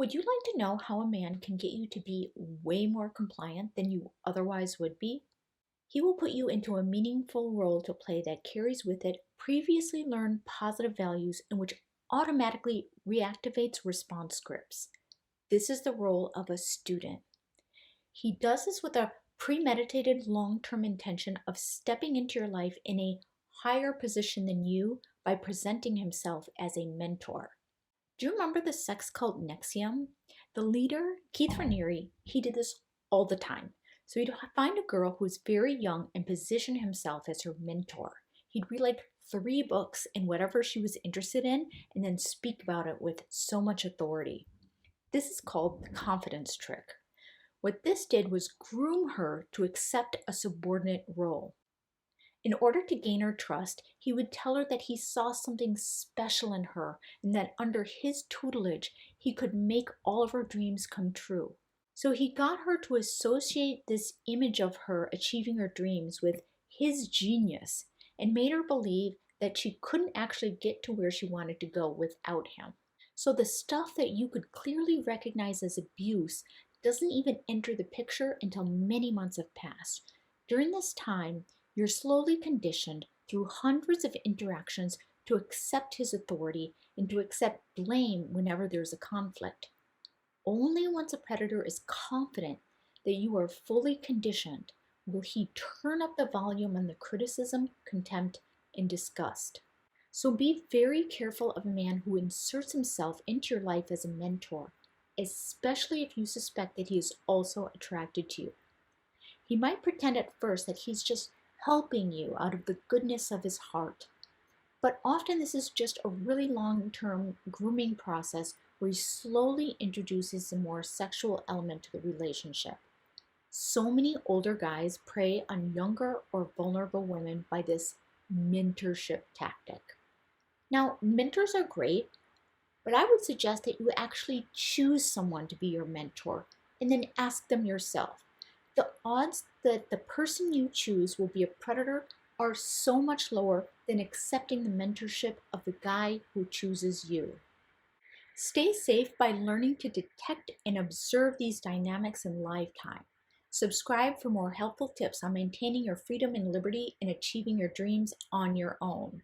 Would you like to know how a man can get you to be way more compliant than you otherwise would be? He will put you into a meaningful role to play that carries with it previously learned positive values and which automatically reactivates response scripts. This is the role of a student. He does this with a premeditated long term intention of stepping into your life in a higher position than you by presenting himself as a mentor. Do you remember the sex cult Nexium? The leader, Keith Raniere, he did this all the time. So he'd find a girl who was very young and position himself as her mentor. He'd read like 3 books in whatever she was interested in and then speak about it with so much authority. This is called the confidence trick. What this did was groom her to accept a subordinate role. In order to gain her trust, he would tell her that he saw something special in her and that under his tutelage, he could make all of her dreams come true. So he got her to associate this image of her achieving her dreams with his genius and made her believe that she couldn't actually get to where she wanted to go without him. So the stuff that you could clearly recognize as abuse doesn't even enter the picture until many months have passed. During this time, you're slowly conditioned through hundreds of interactions to accept his authority and to accept blame whenever there's a conflict. Only once a predator is confident that you are fully conditioned will he turn up the volume on the criticism, contempt, and disgust. So be very careful of a man who inserts himself into your life as a mentor, especially if you suspect that he is also attracted to you. He might pretend at first that he's just helping you out of the goodness of his heart. But often this is just a really long-term grooming process where he slowly introduces a more sexual element to the relationship. So many older guys prey on younger or vulnerable women by this mentorship tactic. Now, mentors are great, but I would suggest that you actually choose someone to be your mentor and then ask them yourself. The odds that the person you choose will be a predator are so much lower than accepting the mentorship of the guy who chooses you. Stay safe by learning to detect and observe these dynamics in lifetime. Subscribe for more helpful tips on maintaining your freedom and liberty and achieving your dreams on your own.